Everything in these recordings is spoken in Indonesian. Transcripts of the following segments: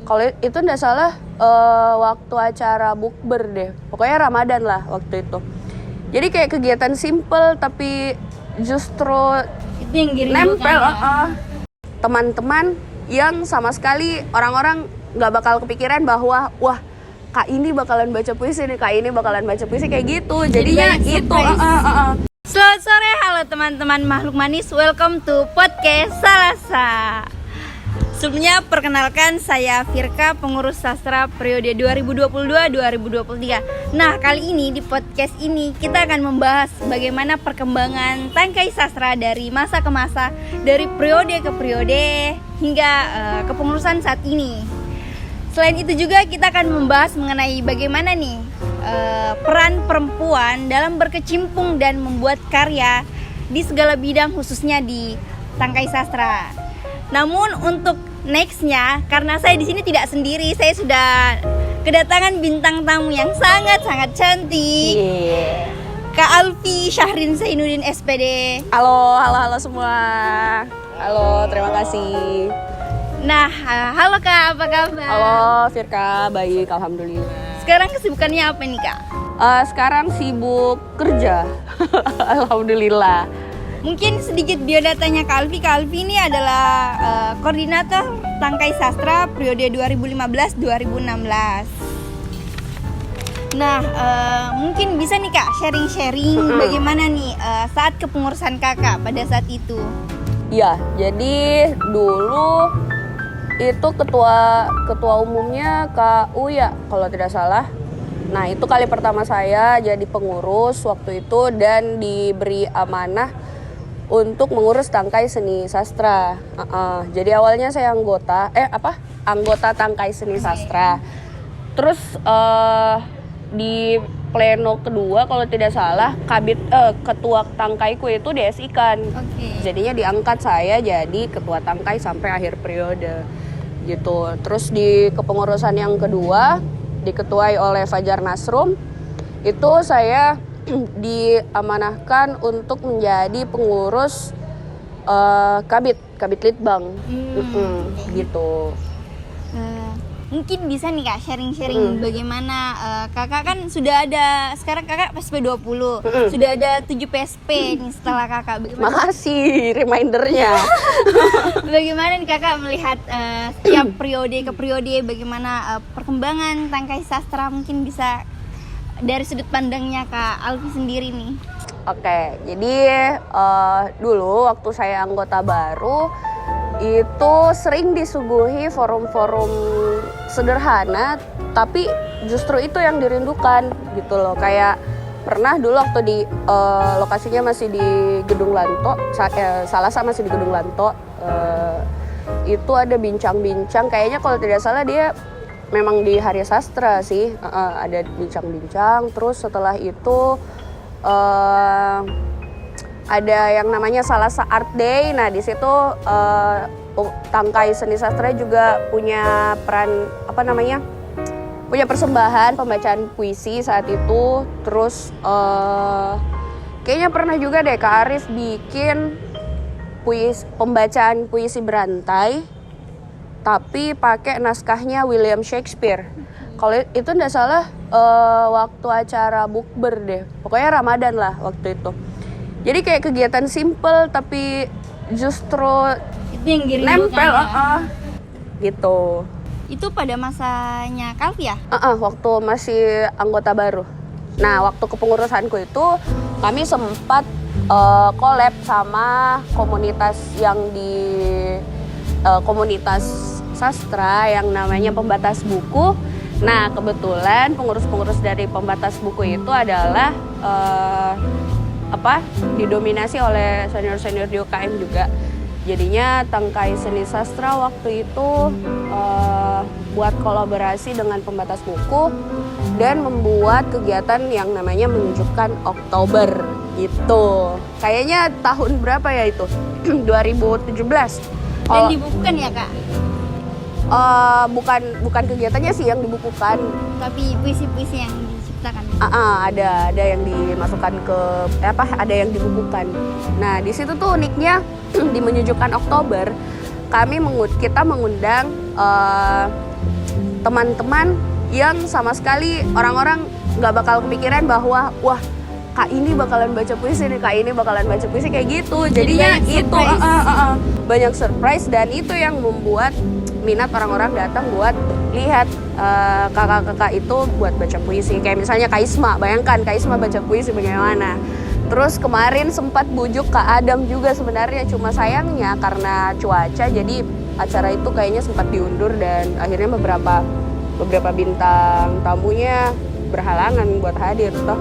Kalau itu nggak salah waktu acara bukber deh. Pokoknya Ramadan lah waktu itu. Jadi kayak kegiatan simple tapi justru Itu yang nempel ya. teman-teman yang sama sekali orang-orang nggak bakal kepikiran bahwa wah Kak ini bakalan baca puisi nih, Kak ini bakalan baca puisi kayak gitu. Jadinya itu Selamat sore, halo teman-teman makhluk manis. Welcome to podcast Salasa. Sebelumnya perkenalkan, saya Firka, pengurus sastra periode 2022-2023. Nah, kali ini di podcast ini kita akan membahas bagaimana perkembangan tangkai sastra dari masa ke masa, dari periode ke periode hingga kepengurusan saat ini. Selain itu juga kita akan membahas mengenai bagaimana nih peran perempuan dalam berkecimpung dan membuat karya di segala bidang, khususnya di tangkai sastra. Namun untuk nextnya, karena saya di sini tidak sendiri, saya sudah kedatangan bintang tamu yang sangat-sangat cantik. Kak Alfi Syahrin Zainuddin SPD. Halo semua. Halo, terima kasih. Nah, halo Kak, apa kabar? Halo Firka, baik, alhamdulillah. Sekarang kesibukannya apa nih Kak? Sekarang sibuk kerja. Alhamdulillah. Mungkin sedikit biodatanya Kak Alfi. Kak Alfi ini adalah koordinator tangkai sastra periode 2015-2016. Nah, mungkin bisa nih Kak sharing-sharing bagaimana nih saat kepengurusan Kakak pada saat itu. Iya, jadi dulu itu ketua umumnya Kak Uya kalau tidak salah. Nah, itu kali pertama saya jadi pengurus waktu itu dan diberi amanah untuk mengurus tangkai seni sastra. Jadi awalnya saya anggota tangkai seni sastra. Terus di pleno kedua kalau tidak salah ketua tangkaiku itu DSI-kan. Jadinya diangkat saya jadi ketua tangkai sampai akhir periode gitu. Terus di kepengurusan yang kedua diketuai oleh Fajar Nasrum, itu saya diamanahkan untuk menjadi pengurus Kabit Litbang. Gitu. Mungkin bisa nih Kak sharing-sharing bagaimana Kakak kan sudah ada, sekarang Kakak PSP 20, sudah ada 7 PSP nih setelah Kakak. Bagaimana? Makasih remindernya. Bagaimana nih Kakak melihat setiap periode ke periode, bagaimana perkembangan tangkai sastra, mungkin bisa dari sudut pandangnya Kak Alfi sendiri nih. Oke, jadi dulu waktu saya anggota baru itu sering disuguhi forum-forum sederhana, tapi justru itu yang dirindukan gitu loh. Kayak pernah dulu waktu di lokasinya masih di Gedung Lanto, Salasa masih di Gedung Lanto, itu ada bincang-bincang, kayaknya kalau tidak salah dia memang di Hari Sastra sih, ada bincang-bincang. Terus setelah itu ada yang namanya Salasa Art Day. Nah di situ tangkai seni sastra juga punya peran punya persembahan pembacaan puisi saat itu. Terus kayaknya pernah juga deh Kak Arif bikin pembacaan puisi berantai tapi pakai naskahnya William Shakespeare. Kalau itu nggak salah waktu acara bukber deh. Pokoknya Ramadan lah waktu itu. Jadi kayak kegiatan simple tapi justru Itu yang nempel gitu. Itu pada masanya Kalfi ya? Waktu masih anggota baru. Nah, waktu kepengurusanku itu kami sempat collab sama komunitas yang di komunitas sastra yang namanya Pembatas Buku. Nah, kebetulan pengurus-pengurus dari Pembatas Buku itu adalah didominasi oleh senior-senior di UKM juga. Jadinya tangkai seni sastra waktu itu buat kolaborasi dengan Pembatas Buku dan membuat kegiatan yang namanya Menunjukkan Oktober gitu. Kayaknya tahun berapa ya itu? 2017. Dan dibukukan ya Kak? Bukan kegiatannya sih yang dibukukan, tapi puisi-puisi yang diciptakan. Ada yang dimasukkan ke ada yang dibukukan. Nah di situ tuh uniknya di Menunjukkan Oktober kita mengundang teman-teman yang sama sekali orang-orang nggak bakal kepikiran bahwa wah kak ini bakalan baca puisi nih, kak ini bakalan baca puisi kayak gitu. Jadinya itu banyak surprise dan itu yang membuat minat orang-orang datang buat lihat kakak-kakak itu buat baca puisi. Kayak misalnya Kak Isma, bayangkan Kak Isma baca puisi bagaimana. Terus kemarin sempat bujuk Kak Adam juga sebenarnya, cuma sayangnya karena cuaca jadi acara itu kayaknya sempat diundur dan akhirnya beberapa bintang tamunya berhalangan buat hadir toh.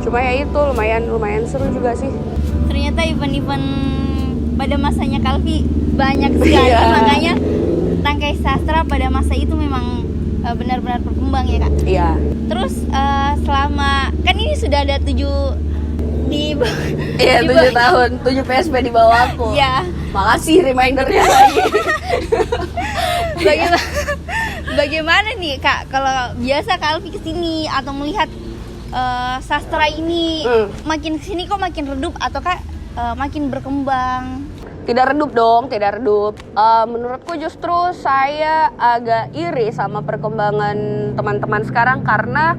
Cuma ya itu lumayan seru juga sih. Ternyata event-event pada masanya Kalvi banyak sekali, makanya Tangkai Sastra pada masa itu memang benar-benar berkembang ya kak. Iya. Terus selama kan ini sudah ada 7 di Iya 7 tahun, 7 PSP di bawahku. Iya. Makasih remindernya lagi. Bagaimana nih kak kalau biasa Kalvi kesini atau melihat sastra ini makin kesini kok makin redup ataukah makin berkembang? Tidak redup dong, tidak redup. Menurutku justru saya agak iri sama perkembangan teman-teman sekarang karena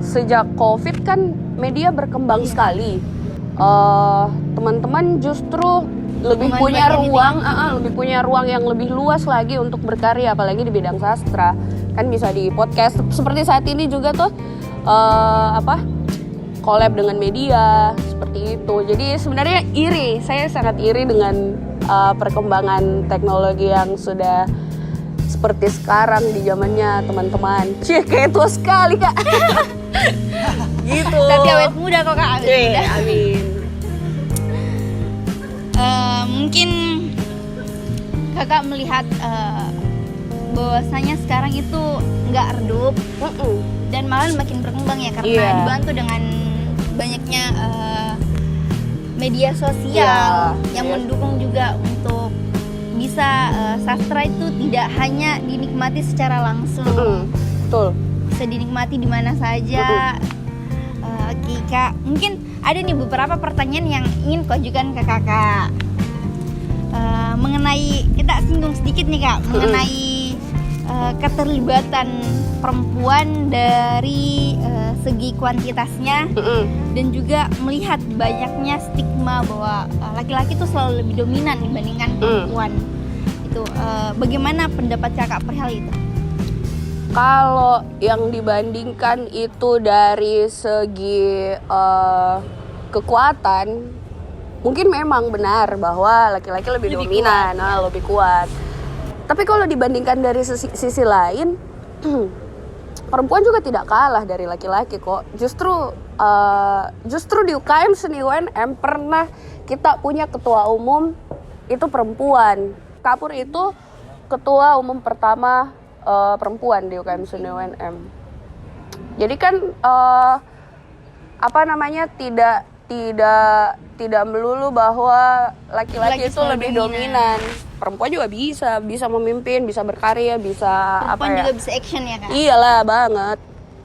sejak COVID kan media berkembang sekali. Teman-teman justru lebih punya ruang yang lebih luas lagi untuk berkarya, apalagi di bidang sastra. Kan bisa di podcast seperti saat ini juga tuh collab dengan media seperti itu. Jadi sebenarnya saya sangat iri dengan perkembangan teknologi yang sudah seperti sekarang di zamannya teman-teman. Cih, kayak tua sekali kak. Gitu. Tapi awet muda kok kak, awet muda. Amin. Mungkin kakak melihat bahwasanya sekarang itu nggak redup dan malah makin berkembang ya karena dibantu dengan banyaknya media sosial yang mendukung juga untuk bisa sastra itu tidak hanya dinikmati secara langsung. Betul. Bisa dinikmati di mana saja. Oke kak, mungkin ada nih beberapa pertanyaan yang ingin kau ajukan ke kakak mengenai, kita singgung sedikit nih kak, mengenai keterlibatan perempuan dari segi kuantitasnya dan juga melihat banyaknya stigma bahwa laki-laki itu selalu lebih dominan dibandingkan perempuan. Itu bagaimana pendapat kakak perihal itu? Kalau yang dibandingkan itu dari segi kekuatan, mungkin memang benar bahwa laki-laki lebih dominan, lebih kuat. Tapi kalau dibandingkan dari sisi lain, perempuan juga tidak kalah dari laki-laki kok. Justru di UKM Seni UNM pernah kita punya ketua umum itu perempuan. Kapur itu ketua umum pertama perempuan di UKM Seni UNM. Jadi kan tidak melulu bahwa laki-laki itu lebih dominan. Perempuan juga bisa memimpin, bisa berkarya, bisa perempuan juga bisa action ya kak? Iyalah banget.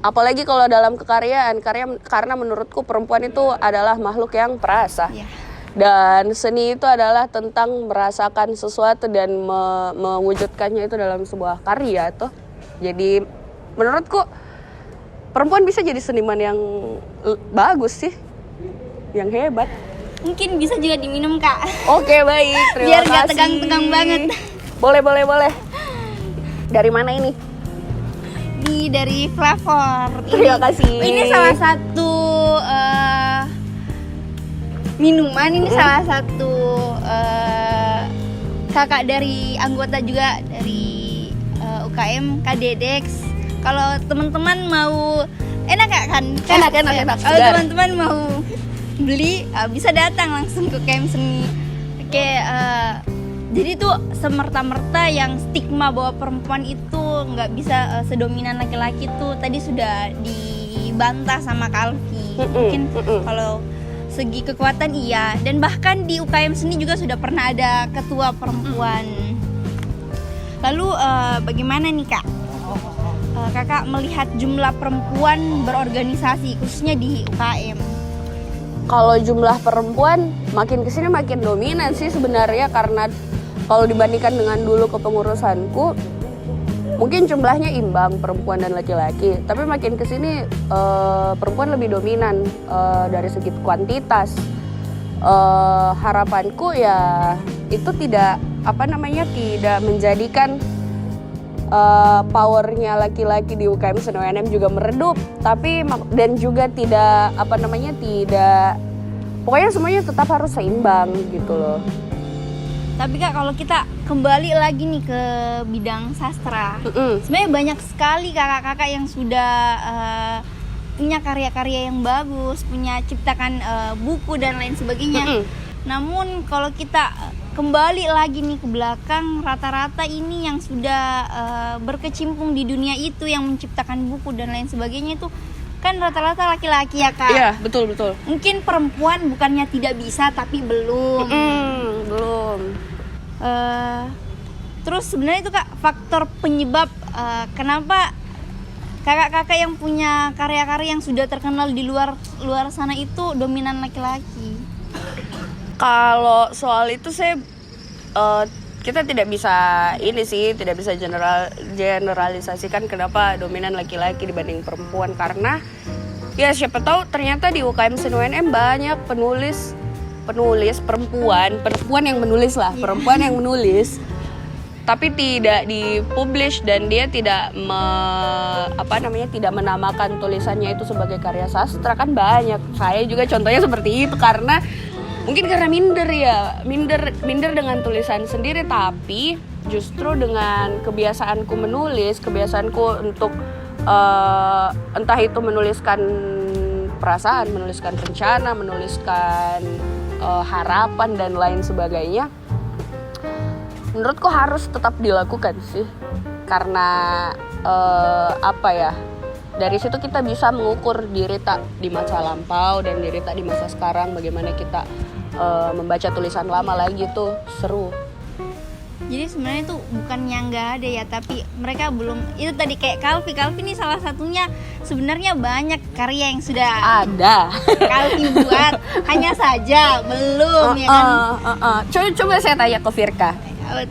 Apalagi kalau dalam karena menurutku perempuan itu adalah makhluk yang perasa. Dan seni itu adalah tentang merasakan sesuatu dan mewujudkannya itu dalam sebuah karya toh. Jadi menurutku perempuan bisa jadi seniman yang bagus sih, yang hebat. Mungkin bisa juga diminum kak. Oke baik, terima kasih. Biar gak tegang-tegang banget. Boleh. Dari mana ini? Dari Flavor. Terima kasih. Ini salah satu minuman. Ini salah satu kakak dari anggota juga dari UKM KDDX. Kalau teman-teman mau enak kan? Enak. Kalau teman-teman mau beli bisa datang langsung ke UKM Seni. Oke, jadi tuh semerta-merta yang stigma bahwa perempuan itu nggak bisa sedominan laki-laki tuh tadi sudah dibantah sama Kalvi. Mungkin kalau segi kekuatan iya, dan bahkan di UKM Seni juga sudah pernah ada ketua perempuan. Lalu bagaimana nih kak? Kakak melihat jumlah perempuan berorganisasi khususnya di UKM. Kalau jumlah perempuan makin kesini makin dominan sih sebenarnya, karena kalau dibandingkan dengan dulu kepengurusanku mungkin jumlahnya imbang perempuan dan laki-laki, tapi makin kesini perempuan lebih dominan dari segi kuantitas. Harapanku ya itu tidak tidak menjadikan powernya laki-laki di UKM SNONM juga meredup, tapi dan juga tidak tidak, pokoknya semuanya tetap harus seimbang gitu loh. Tapi Kak, kalau kita kembali lagi nih ke bidang sastra, sebenarnya banyak sekali kakak-kakak yang sudah punya karya-karya yang bagus, punya ciptakan buku dan lain sebagainya. Namun kalau kita kembali lagi nih ke belakang, rata-rata ini yang sudah berkecimpung di dunia itu, yang menciptakan buku dan lain sebagainya itu kan rata-rata laki-laki ya Kak. Iya, betul. Mungkin perempuan bukannya tidak bisa, tapi belum. Belum. Terus sebenarnya itu Kak, faktor penyebab kenapa kakak-kakak yang punya karya-karya yang sudah terkenal di luar sana itu dominan laki-laki. Kalau soal itu kita tidak bisa generalisasikan kenapa dominan laki-laki dibanding perempuan, karena ya siapa tahu ternyata di UKM SNONM banyak penulis perempuan yang menulis lah, perempuan yang menulis tapi tidak dipublish dan dia tidak tidak menamakan tulisannya itu sebagai karya sastra. Kan banyak, saya juga contohnya seperti itu, karena mungkin karena minder dengan tulisan sendiri, tapi justru dengan kebiasaanku untuk entah itu menuliskan perasaan, menuliskan rencana, menuliskan harapan dan lain sebagainya, menurutku harus tetap dilakukan sih, karena dari situ kita bisa mengukur diri tak di masa lampau dan diri tak di masa sekarang, bagaimana kita membaca tulisan lama lagi tuh seru. Jadi sebenarnya itu bukannya nggak ada ya, tapi mereka belum, itu tadi kayak Kalvi ini salah satunya, sebenarnya banyak karya yang sudah ada Kalvi buat, hanya saja belum ya kan. Coba saya tanya ke Firka,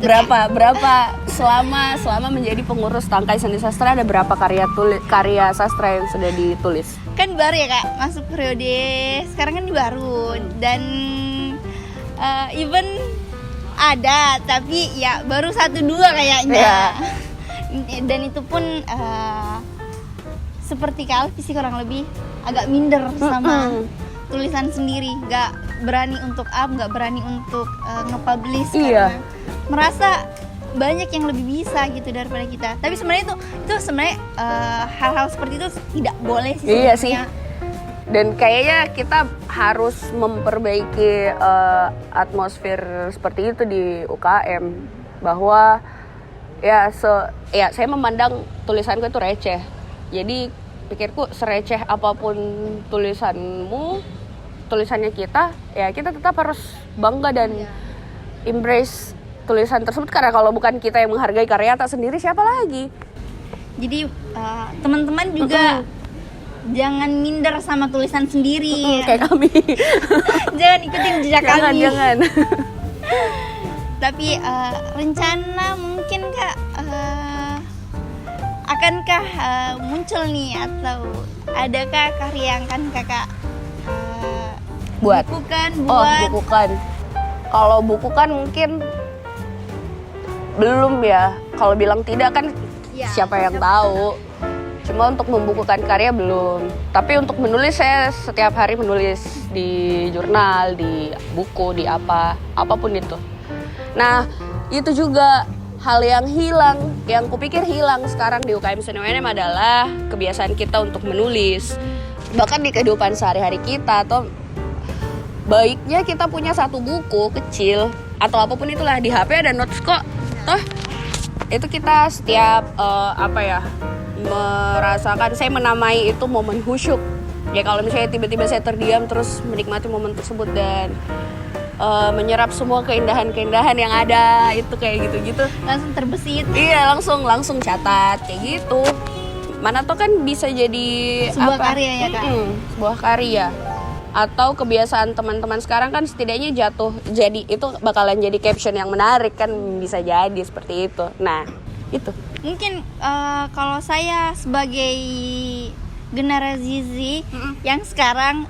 berapa selama menjadi pengurus Tangkai Seni Sastra, ada berapa karya sastra yang sudah ditulis? Kan baru ya Kak, masuk periode sekarang kan baru, dan even ada tapi ya baru 1-2 kayaknya. Dan itu pun seperti Kalvi sih, kurang lebih agak minder sama tulisan sendiri, nggak berani untuk nggak berani untuk nge-publish karena merasa banyak yang lebih bisa gitu daripada kita. Tapi sebenarnya itu sebenarnya hal-hal seperti itu tidak boleh sih. Iya sih. Dan kayaknya kita harus memperbaiki atmosfer seperti itu di UKM, bahwa saya memandang tulisanku itu receh. Jadi pikirku sereceh apapun tulisannya kita, ya kita tetap harus bangga dan embrace tulisan tersebut, karena kalau bukan kita yang menghargai karya tak sendiri, siapa lagi? Jadi teman-teman juga jangan minder sama tulisan sendiri, kayak kami. Jangan ikutin jejak kami. Jangan. Tapi rencana mungkin Kak, akankah muncul nih, atau adakah karya yang kan Kakak bukukan? Bukukan. Kalau bukukan mungkin belum ya. Kalau bilang tidak kan siapa yang tahu. Cuma untuk membukukan karya belum. Tapi untuk menulis, saya setiap hari menulis di jurnal, di buku, di apapun itu. Nah, itu juga hal yang hilang, yang kupikir hilang sekarang di UKM SNONM adalah kebiasaan kita untuk menulis. Bahkan di kehidupan sehari-hari kita, atau baiknya kita punya satu buku kecil atau apapun itulah, di HP ada notes kok. Toh itu kita setiap merasakan, saya menamai itu momen khusyuk. Ya kalau misalnya tiba-tiba saya terdiam terus menikmati momen tersebut dan menyerap semua keindahan-keindahan yang ada, itu kayak gitu-gitu. Langsung terbesit. Iya, langsung catat kayak gitu. Mana tuh kan bisa jadi sebuah karya ya Kak. Sebuah karya. Atau kebiasaan teman-teman sekarang kan setidaknya jadi itu bakalan jadi caption yang menarik kan, bisa jadi seperti itu. Nah, itu. Mungkin kalau saya sebagai generasi Z yang sekarang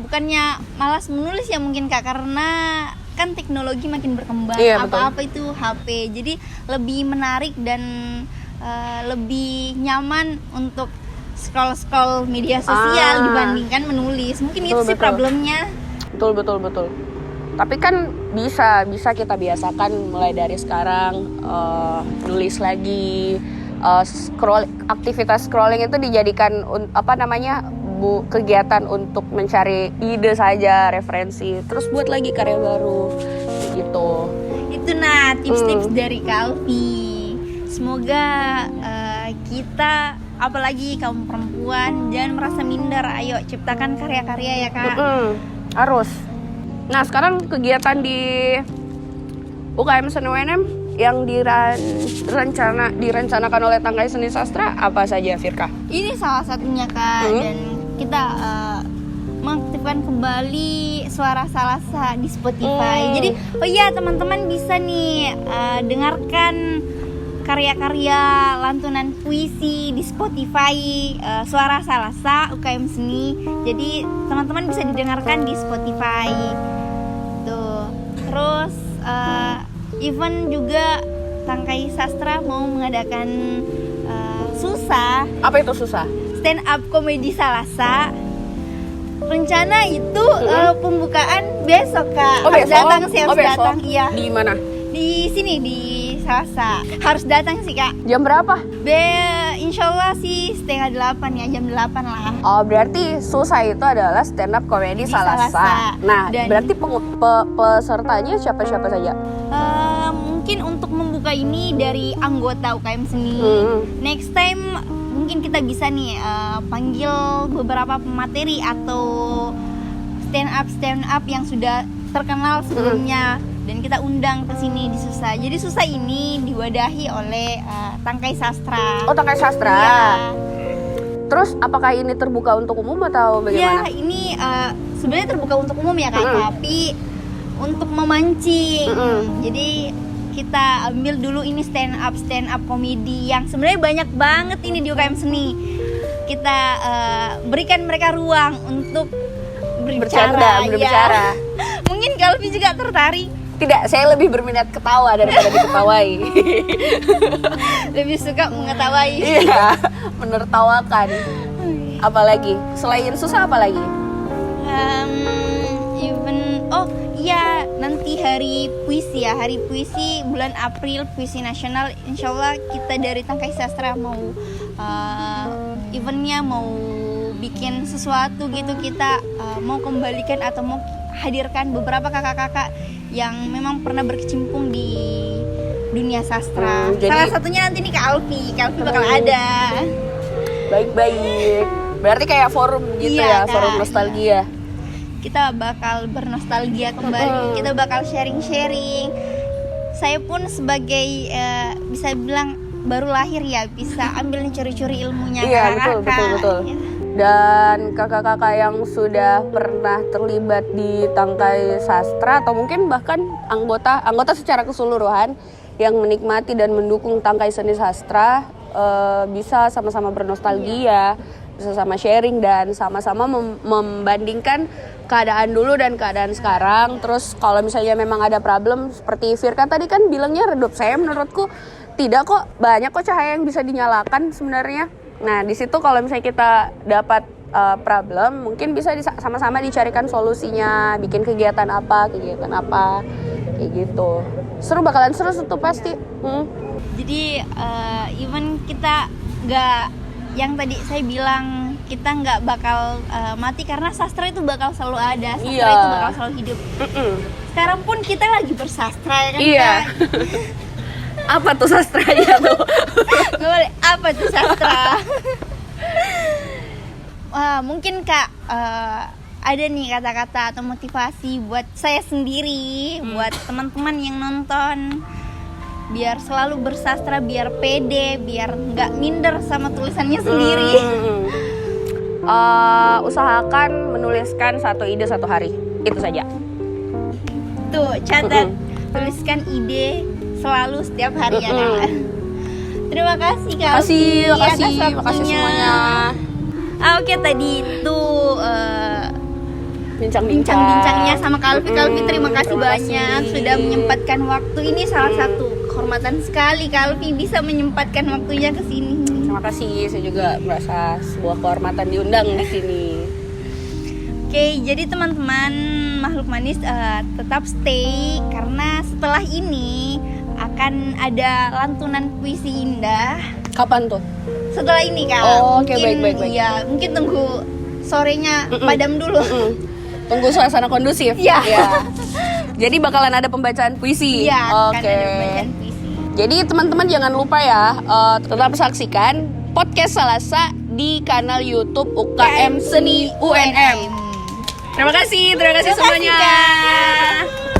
bukannya malas menulis ya mungkin Kak, karena kan teknologi makin berkembang, apa-apa itu HP, jadi lebih menarik dan lebih nyaman untuk scroll media sosial dibandingkan menulis. Mungkin itu sih problemnya. Betul. Tapi kan bisa kita biasakan mulai dari sekarang, nulis lagi, aktivitas scrolling itu dijadikan kegiatan untuk mencari ide saja, referensi, terus buat lagi karya baru gitu. Itu tips-tips dari Kalvi. Semoga kita, apalagi kaum perempuan, jangan merasa minder. Ayo ciptakan karya-karya ya Kak. Harus. Nah sekarang kegiatan di UKM Seni UNM yang direncanakan oleh Tangkai Seni Sastra apa saja, Firka? Ini salah satunya Kak. Dan kita mengaktifkan kembali Suara Salasa di Spotify. Jadi teman-teman bisa nih dengarkan karya-karya lantunan puisi di Spotify Suara Salasa UKM Seni. Jadi teman-teman bisa didengarkan di Spotify. Tuh. Terus event juga Tangkai Sastra mau mengadakan Susa. Apa itu Susa? Stand up komedi Salasa. Rencana itu pembukaan besok Kak. Harus datang sih, datang. Iya. Di mana? Di sini di Salasa. Harus datang sih Kak. Jam berapa? Insyaallah sih 7:30 ya, jam 8 lah. Oh berarti Susa itu adalah stand up komedi Salasa. Nah berarti pesertanya siapa-siapa saja? Mungkin untuk membuka ini dari anggota UKM Seni. Next time mungkin kita bisa nih panggil beberapa pemateri atau stand up yang sudah terkenal sebelumnya dan kita undang ke sini di Susa. Jadi Susa ini diwadahi oleh Tangkai Sastra. Oh, Tangkai Sastra. Ya. Terus apakah ini terbuka untuk umum atau bagaimana? Ya, ini sebenarnya terbuka untuk umum ya Kak, tapi untuk memancing. Jadi kita ambil dulu ini stand up komedi yang sebenarnya banyak banget ini di UKM Seni. Kita berikan mereka ruang untuk berbicara. Mungkin Kalvi juga tertarik. Tidak, saya lebih berminat ketawa daripada diketawai. Lebih suka mengetahui. Iya, menertawakan. Apalagi selain Susah apa lagi? Nanti hari puisi bulan April, puisi nasional. Insyaallah kita dari Tangkai Sastra mau eventnya mau bikin sesuatu gitu. Kita mau kembalikan atau mau hadirkan beberapa kakak-kakak yang memang pernah berkecimpung di dunia sastra. Salah satunya nanti nih Kak Alfi bakal ada. Baik. Berarti kayak forum gitu ya, Kak, forum nostalgia. Kita bakal bernostalgia kembali. Kita bakal sharing-sharing. Saya pun sebagai bisa bilang baru lahir ya, bisa ambil curi-curi ilmunya. Iya, betul. Dan kakak-kakak yang sudah pernah terlibat di Tangkai Sastra atau mungkin bahkan anggota secara keseluruhan yang menikmati dan mendukung Tangkai Seni Sastra bisa sama-sama bernostalgia, bisa sama sharing dan sama-sama membandingkan keadaan dulu dan keadaan sekarang. Terus kalau misalnya memang ada problem seperti Firka tadi kan bilangnya redup, saya menurutku tidak kok, banyak kok cahaya yang bisa dinyalakan sebenarnya. Nah di situ kalau misalnya kita dapat problem, mungkin bisa sama-sama dicarikan solusinya, bikin kegiatan apa kayak gitu. Bakalan seru tuh pasti. Jadi even kita nggak, yang tadi saya bilang kita nggak bakal mati karena sastra itu bakal selalu ada, sastra itu bakal selalu hidup. Sekarang pun kita lagi bersastra ya kan? Iya. Apa tuh sastranya tuh? Gak boleh. Apa tuh sastra? Mungkin Kak ada nih kata-kata atau motivasi buat saya sendiri, buat teman-teman yang nonton, biar selalu bersastra, biar pede, biar nggak minder sama tulisannya sendiri. Usahakan menuliskan 1 ide 1 hari, itu saja. Tuh catat, tuliskan ide selalu setiap hari ya Kak. Terima kasih Kak Alfi atas Makasih waktunya. semuanya. Oke, tadi itu Bincang-bincang. bincang-bincangnya sama Kak Alfi. Kak Alfi, terima kasih terima banyak kasih. sudah menyempatkan waktu. Ini salah satu kehormatan sekali Kak Alfi bisa menyempatkan waktunya ke sini. Terima kasih, saya juga merasa sebuah kehormatan diundang di sini. Oke, jadi teman-teman makhluk manis tetap stay karena setelah ini akan ada lantunan puisi indah. Kapan tuh? Setelah ini Kak. Oh, oke, Mungkin, baik. Ya, mungkin tunggu sorenya padam dulu. Tunggu suasana kondusif. Ya. Jadi bakalan ada pembacaan puisi. Iya, akan Oke. ada pembacaan puisi. Jadi teman-teman jangan lupa ya, tetap saksikan podcast Salasa di kanal YouTube UKM Seni UNM. Terima kasih Terima kasih, semuanya. Kak.